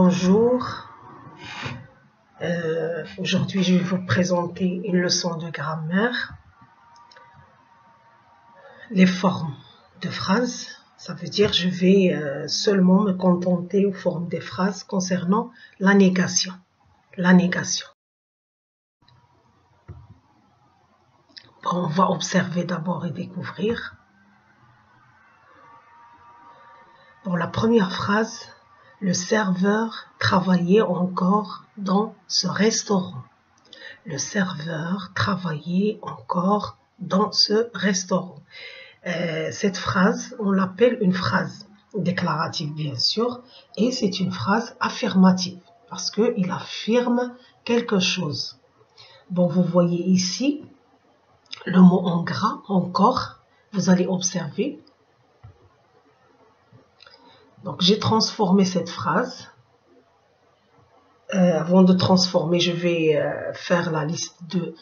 Bonjour, aujourd'hui je vais vous présenter une leçon de grammaire. Les formes de phrases, ça veut dire je vais seulement me contenter aux formes des phrases concernant la négation. Bon, on va observer d'abord et découvrir. Dans la première phrase, le serveur travaillait encore dans ce restaurant. Le serveur travaillait encore dans ce restaurant. Cette phrase, on l'appelle une phrase déclarative, bien sûr, et c'est une phrase affirmative parce qu'il affirme quelque chose. Bon, vous voyez ici le mot en gras, encore, vous allez observer. Donc, j'ai transformé cette phrase. Avant de transformer, je vais faire la liste de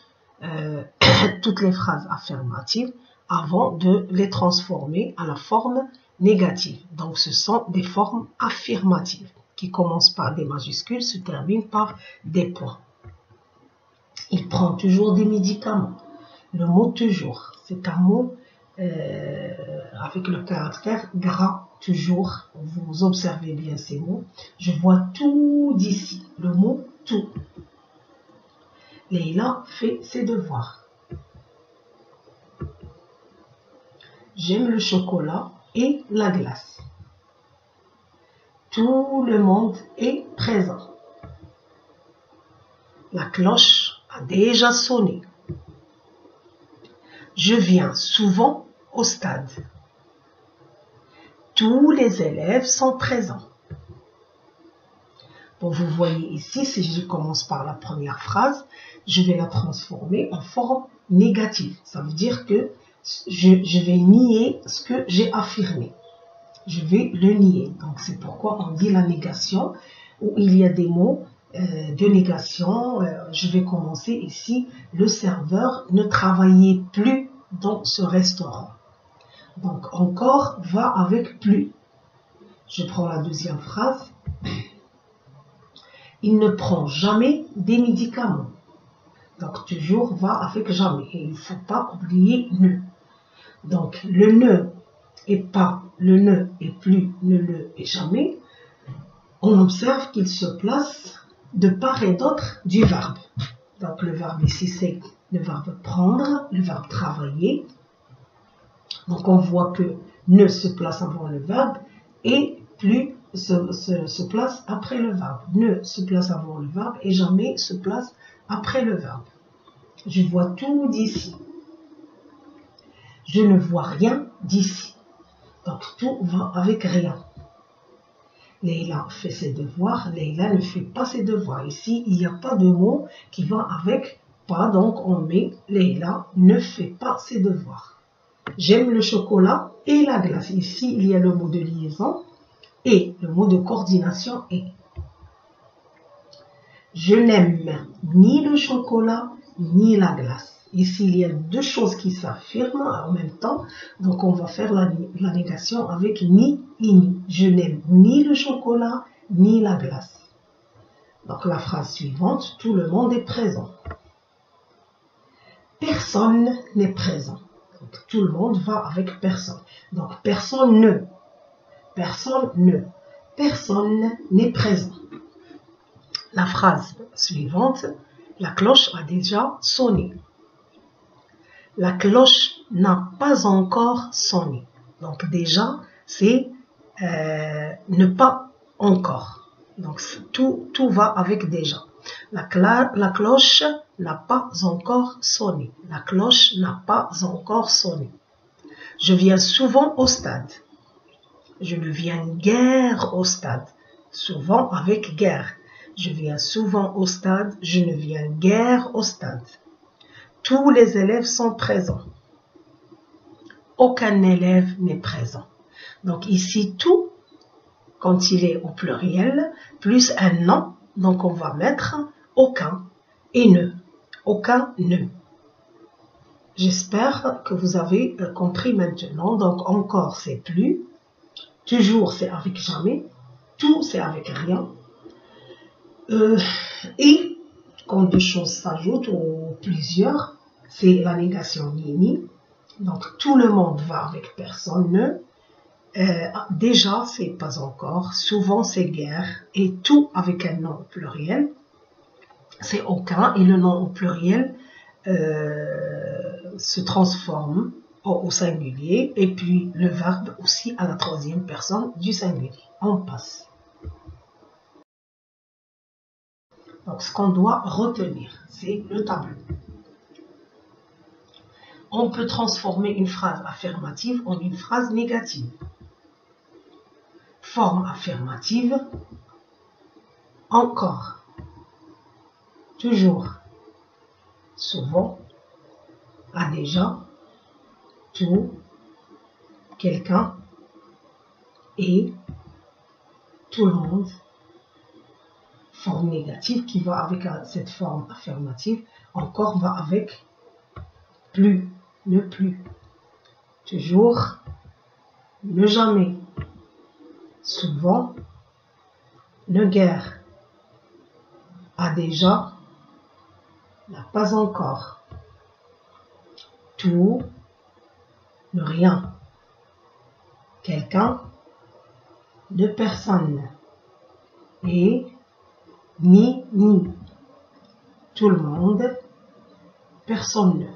toutes les phrases affirmatives avant de les transformer à la forme négative. Donc, ce sont des formes affirmatives qui commencent par des majuscules, se terminent par des points. Il prend toujours des médicaments. Le mot toujours, c'est un mot avec le caractère gras, toujours. Vous observez bien ces mots. Je vois tout d'ici, le mot tout. Leïla fait ses devoirs. J'aime le chocolat et la glace. Tout le monde est présent. La cloche a déjà sonné. Je viens souvent au stade. Tous les élèves sont présents. Bon, vous voyez ici, si je commence par la première phrase, je vais la transformer en forme négative. Ça veut dire que je vais nier ce que j'ai affirmé. Je vais le nier. Donc, c'est pourquoi on dit la négation, où il y a des mots de négation. Je vais commencer ici. Le serveur ne travaillait plus dans ce restaurant. Donc, encore va avec plus. Je prends la deuxième phrase. Il ne prend jamais des médicaments. Donc, toujours va avec jamais. Et il ne faut pas oublier ne. Donc, le ne et pas, le ne et plus, le et jamais. On observe qu'il se place de part et d'autre du verbe. Donc, le verbe ici, c'est le verbe prendre, le verbe travailler. Donc, on voit que ne se place avant le verbe et plus se place après le verbe. Ne se place avant le verbe et jamais se place après le verbe. Je vois tout d'ici. Je ne vois rien d'ici. Donc, tout va avec rien. Leïla fait ses devoirs. Leïla ne fait pas ses devoirs. Ici, il n'y a pas de mot qui va avec pas. Donc, on met Leïla ne fait pas ses devoirs. J'aime le chocolat et la glace. Ici, il y a le mot de liaison et le mot de coordination est. Je n'aime ni le chocolat ni la glace. Ici, il y a deux choses qui s'affirment en même temps. Donc, on va faire la négation avec ni et ni. Je n'aime ni le chocolat ni la glace. Donc, la phrase suivante, tout le monde est présent. Personne n'est présent. Donc, tout le monde va avec personne. Donc, personne ne. Personne ne. Personne n'est présent. La phrase suivante, la cloche a déjà sonné. La cloche n'a pas encore sonné. Donc déjà, c'est ne pas encore. Donc tout va avec déjà. La cloche n'a pas encore sonné. La cloche n'a pas encore sonné. Je viens souvent au stade. Je ne viens guère au stade. Souvent avec guère. Je viens souvent au stade. Je ne viens guère au stade. Tous les élèves sont présents. Aucun élève n'est présent. Donc ici, tout, quand il est au pluriel, plus un nom, donc on va mettre aucun et ne. Aucun ne. J'espère que vous avez compris maintenant. Donc encore, c'est plus. Toujours, c'est avec jamais. Tout, c'est avec rien. Et quand deux choses s'ajoutent, ou plusieurs, c'est la négation ni. Donc tout le monde va avec personne ne. Déjà, c'est pas encore. Souvent, c'est guère. Et tout avec un nom au pluriel, c'est aucun. Et le nom au pluriel se transforme au singulier. Et puis le verbe aussi à la troisième personne du singulier. On passe. Donc, ce qu'on doit retenir, c'est le tableau. On peut transformer une phrase affirmative en une phrase négative. Forme affirmative, encore, toujours, souvent, a déjà, tout, quelqu'un, et, tout le monde. Forme négative qui va avec cette forme affirmative, encore va avec plus, ne plus, toujours, ne jamais, souvent, ne guère, a déjà, n'a pas encore, tout, ne rien, quelqu'un, ne personne, et, ni, tout le monde, personne.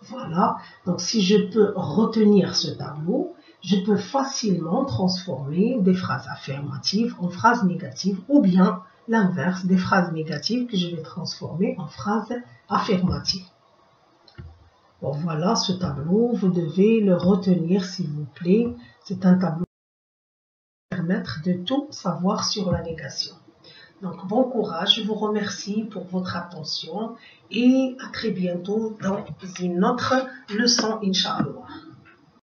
Voilà, donc si je peux retenir ce tableau, je peux facilement transformer des phrases affirmatives en phrases négatives ou bien l'inverse, des phrases négatives que je vais transformer en phrases affirmatives. Bon, voilà ce tableau, vous devez le retenir s'il vous plaît. C'est un tableau qui va permettre de tout savoir sur la négation. Donc, bon courage, je vous remercie pour votre attention et à très bientôt dans une autre leçon, Inch'Allah.